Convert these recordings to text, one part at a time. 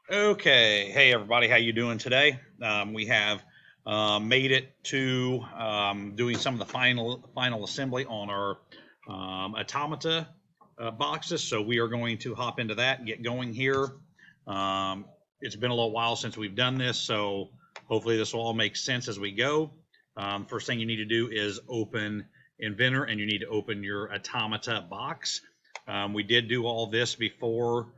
Okay, hey everybody, how you doing today? We have made it to doing some of the final assembly on our Automata boxes. So we are going to hop into that and get going here. It's been a little while since we've done this, so hopefully this will all make sense as we go. First thing you need to do is open Inventor, and you need to open your Automata box. We did do all this before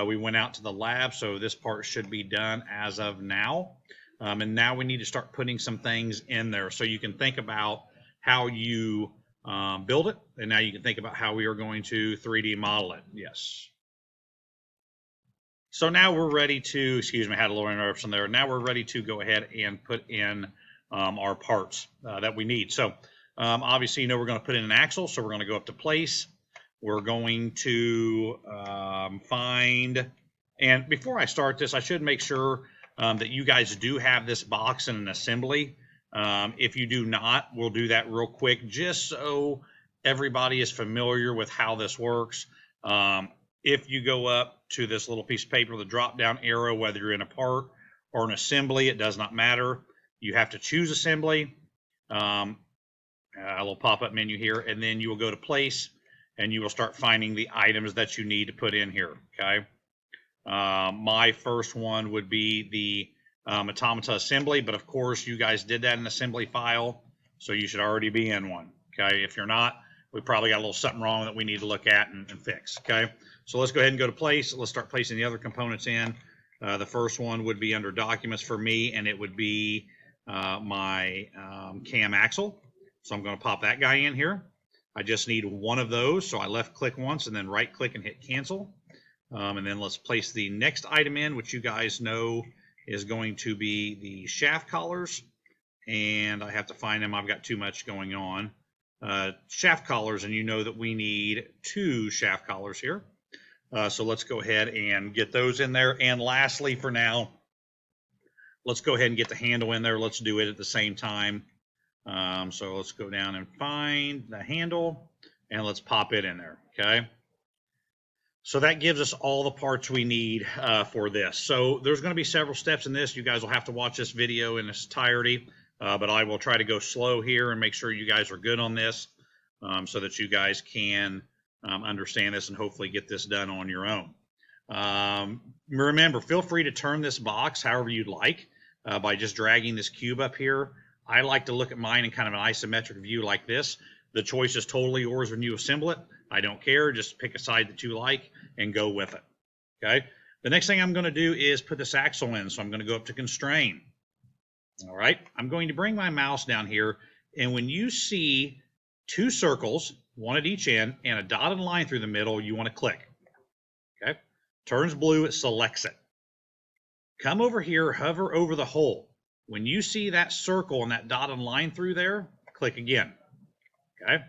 we went out to the lab, so this part should be done as of now. And now we need to start putting some things in there so you can think about how you build it, and now you can think about how we are going to 3D model it. Yes. So now we're ready to, excuse me, I had a little interruption there. Now we're ready to go ahead and put in our parts that we need. So obviously, you know, we're going to put in an axle, so we're going to go up to place. We're going to find, and before I start this, I should make sure that you guys do have this box in an assembly. If you do not, we'll do that real quick, just so everybody is familiar with how this works. If you go up to this little piece of paper, the drop down arrow, whether you're in a part or an assembly, it does not matter. You have to choose assembly, a little pop-up menu here, and then you will go to place, and you will start finding the items that you need to put in here, okay? My first one would be the Automata assembly, but of course you guys did that in assembly file, so you should already be in one, okay? If you're not, we probably got a little something wrong that we need to look at and fix, okay? So let's go ahead and go to place. Let's start placing the other components in. The first one would be under documents for me, and it would be my cam axle. So I'm going to pop that guy in here. I just need one of those, so I left click once and then right click and hit cancel. And then let's place the next item in, which you guys know is going to be the shaft collars. And I have to find them. I've got too much going on. Shaft collars, and you know that we need 2 shaft collars here. So let's go ahead and get those in there. And lastly, for now, let's go ahead and get the handle in there. Let's do it at the same time. So let's go down and find the handle, and let's pop it in there, okay? So that gives us all the parts we need for this. So there's going to be several steps in this. You guys will have to watch this video in its entirety, but I will try to go slow here and make sure you guys are good on this so that you guys can understand this and hopefully get this done on your own. Remember, feel free to turn this box however you'd like by just dragging this cube up here. I like to look at mine in kind of an isometric view like this. The choice is totally yours when you assemble it. I don't care. Just pick a side that you like and go with it. Okay. The next thing I'm going to do is put this axle in. So I'm going to go up to constrain. All right. I'm going to bring my mouse down here. And when you see 2 circles, one at each end, and a dotted line through the middle, you want to click. Okay. Turns blue, it selects it. Come over here, hover over the hole. When you see that circle and that dotted line through there, click again. Okay.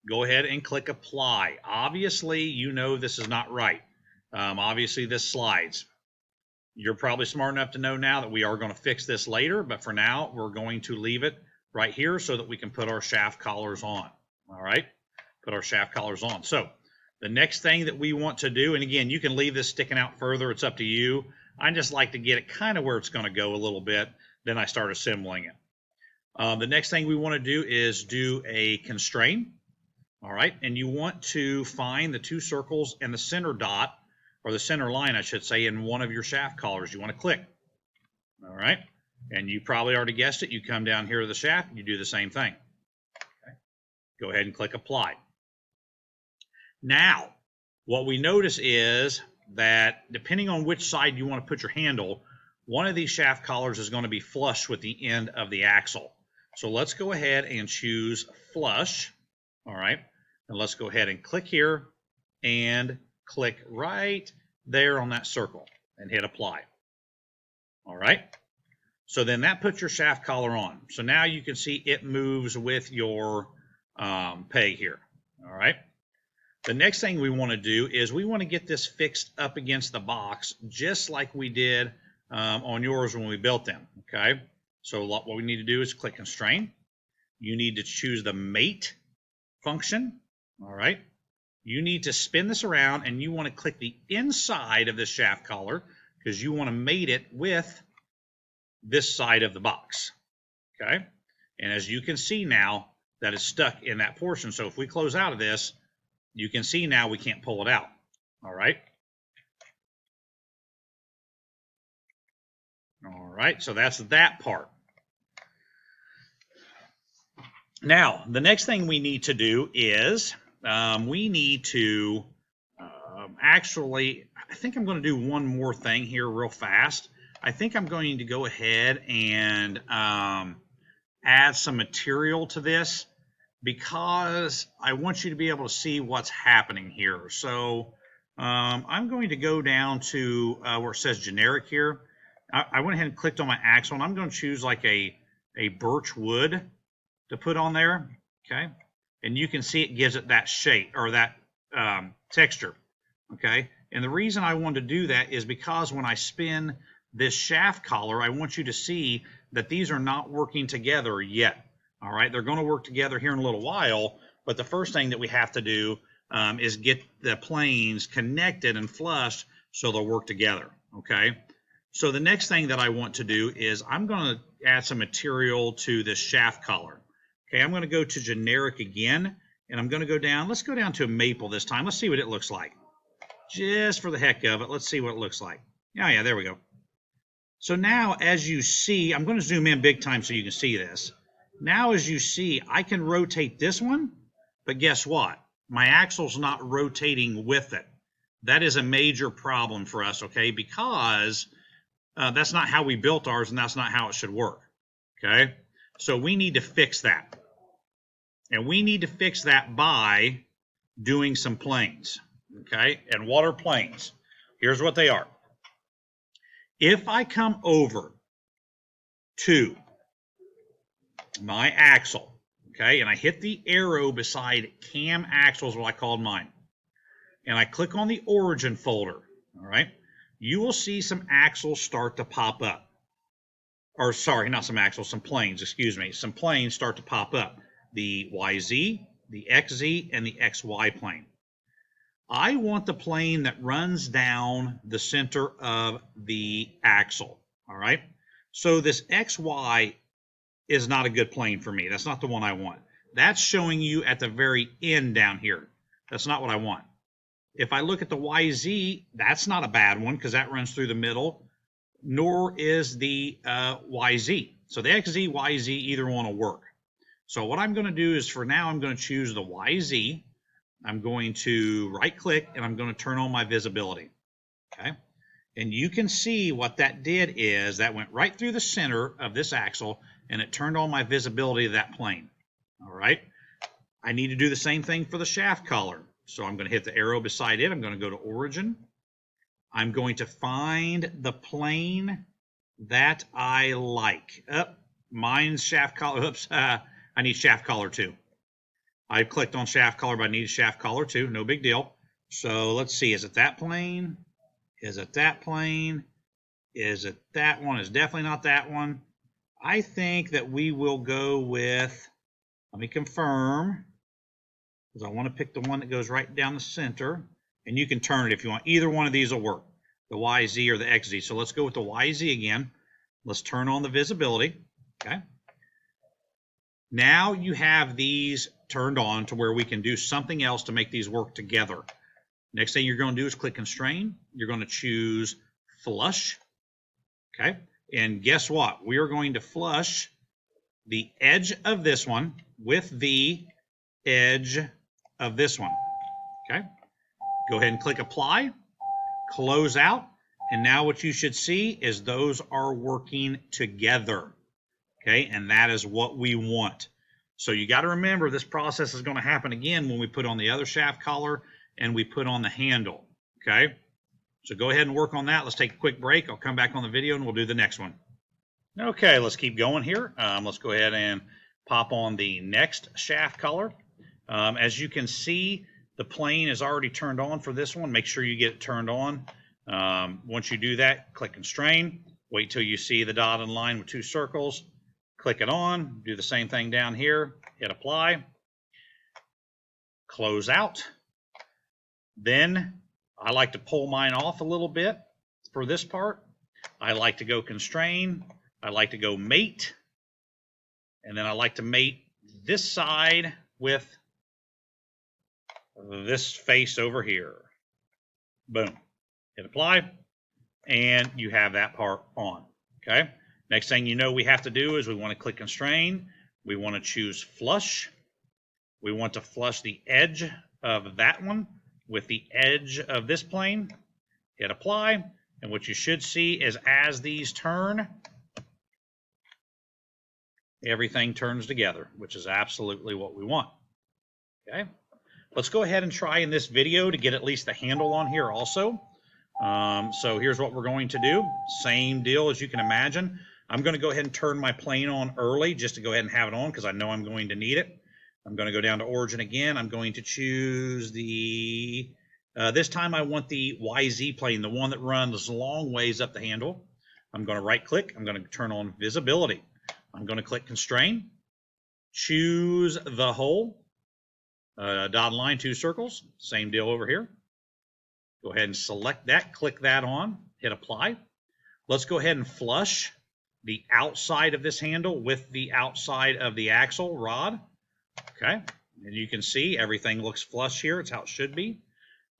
Go ahead and click apply. Obviously, you know this is not right. Obviously, this slides. You're probably smart enough to know now that we are going to fix this later, but for now, we're going to leave it right here so that we can put our shaft collars on. All right. Put our shaft collars on. So the next thing that we want to do, and again, you can leave this sticking out further. It's up to you. I just like to get it kind of where it's going to go a little bit. Then I start assembling it. The next thing we want to do is do a constrain. All right, and you want to find the 2 circles and the center dot, or the center line, I should say, in one of your shaft collars. You want to click. All right, and you probably already guessed it. You come down here to the shaft, and you do the same thing. Okay. Go ahead and click apply. Now, what we notice is that depending on which side you want to put your handle, one of these shaft collars is going to be flush with the end of the axle. So let's go ahead and choose flush. All right, and let's go ahead and click here and click right there on that circle and hit apply. All right, so then that puts your shaft collar on. So now you can see it moves with your peg here. All right, the next thing we want to do is we want to get this fixed up against the box just like we did on yours when we built them. Okay, so what we need to do is click constrain. You need to choose the mate function. All right, you need to spin this around, and you want to click the inside of the shaft collar because you want to mate it with this side of the box. Okay, and as you can see now, that is stuck in that portion. So if we close out of this, you can see now we can't pull it out. All right. All right, so that's that part. Now, the next thing we need to do is we need to actually, I think I'm going to do one more thing here real fast. I think I'm going to go ahead and add some material to this because I want you to be able to see what's happening here. So I'm going to go down to where it says generic here. I went ahead and clicked on my axle, and I'm going to choose like a birch wood to put on there, okay? And you can see it gives it that shape or that texture, okay? And the reason I wanted to do that is because when I spin this shaft collar, I want you to see that these are not working together yet, all right? They're going to work together here in a little while, but the first thing that we have to do is get the planes connected and flushed so they'll work together, okay? So the next thing that I want to do is I'm going to add some material to this shaft collar. Okay, I'm going to go to generic again, and I'm going to go down. Let's go down to a maple this time. Let's see what it looks like. Just for the heck of it, let's see what it looks like. Yeah, there we go. So now, as you see, I'm going to zoom in big time so you can see this. Now, as you see, I can rotate this one, but guess what? My axle's not rotating with it. That is a major problem for us, okay, because that's not how we built ours, and that's not how it should work, okay? So we need to fix that. And we need to fix that by doing some planes, okay? And what are planes? Here's what they are. If I come over to my axle, okay, and I hit the arrow beside cam axle is what I called mine, and I click on the origin folder, all right, you will see some axles start to pop up. Or sorry, not some axles, some planes, excuse me. Some planes start to pop up. The YZ, the XZ, and the XY plane. I want the plane that runs down the center of the axle, all right? So this XY is not a good plane for me. That's not the one I want. That's showing you at the very end down here. That's not what I want. If I look at the YZ, that's not a bad one because that runs through the middle, nor is the YZ. So the XZ, YZ, either one will work. So what I'm going to do is for now, I'm going to choose the YZ. I'm going to right click and I'm going to turn on my visibility. Okay. And you can see what that did is that went right through the center of this axle and it turned on my visibility of that plane. All right. I need to do the same thing for the shaft collar. So I'm going to hit the arrow beside it. I'm going to go to origin. I'm going to find the plane that I like. Mine's shaft collar. Oops, I need shaft collar too. I clicked on shaft collar, but I need a shaft collar too. No big deal. So let's see. Is it that plane? Is it that plane? Is it that one? It's definitely not that one. I think that we will go with, let me confirm, because I want to pick the one that goes right down the center. And you can turn it if you want. Either one of these will work, the YZ or the XZ. So let's go with the YZ again. Let's turn on the visibility. Okay. Now you have these turned on to where we can do something else to make these work together. Next thing you're going to do is click constrain. You're going to choose flush. Okay. And guess what? We are going to flush the edge of this one with the edge of this one. Okay. Go ahead and click apply, close out, and now what you should see is those are working together. Okay, and that is what we want. So you got to remember this process is going to happen again when we put on the other shaft collar and we put on the handle. Okay, so go ahead and work on that. Let's take a quick break. I'll come back on the video and we'll do the next one. Okay, let's keep going here. Let's go ahead and pop on the next shaft collar. As you can see, the plane is already turned on for this one. Make sure you get it turned on. Once you do that, click constrain. Wait till you see the dotted line with two circles. Click it on. Do the same thing down here. Hit apply. Close out. Then I like to pull mine off a little bit. for this part. I like to go constrain. I like to go mate. And then I like to mate this side with this face over here. Boom. Hit apply. And you have that part on. Okay. Next thing you know we have to do is we want to click constrain. We want to choose flush. We want to flush the edge of that one with the edge of this plane. Hit apply. And what you should see is as these turn, everything turns together, which is absolutely what we want. Okay. Let's go ahead and try in this video to get at least the handle on here also. So here's what we're going to do. Same deal as you can imagine. I'm going to go ahead and turn my plane on early just to go ahead and have it on because I know I'm going to need it. I'm going to go down to origin again. I'm going to choose the, this time I want the YZ plane, the one that runs long ways up the handle. I'm going to right click. I'm going to turn on visibility. I'm going to click constrain, choose the hole, dotted line, 2 circles, same deal over here. Go ahead and select that, click that on, hit apply. Let's go ahead and flush the outside of this handle with the outside of the axle rod. Okay, and you can see everything looks flush here. It's how it should be.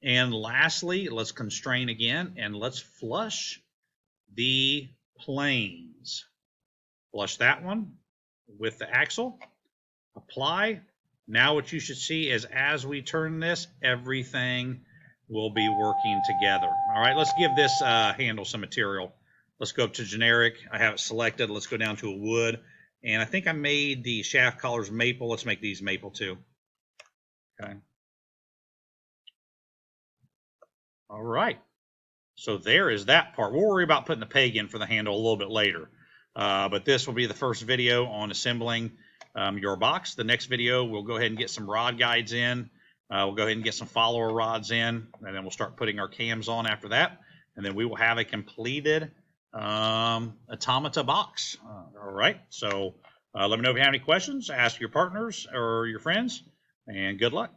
And lastly, let's constrain again and let's flush the planes. Flush that one with the axle, apply. Now what you should see is as we turn this, everything will be working together. All right, let's give this handle some material. Let's go up to generic. I have it selected. Let's go down to a wood. And I think I made the shaft collars maple. Let's make these maple too. Okay. All right. So there is that part. We'll worry about putting the peg in for the handle a little bit later. But this will be the first video on assembling your box. The next video, we'll go ahead and get some rod guides in. We'll go ahead and get some follower rods in, and then we'll start putting our cams on after that. And then we will have a completed Automata box. All right. So let me know if you have any questions. Ask your partners or your friends, and good luck.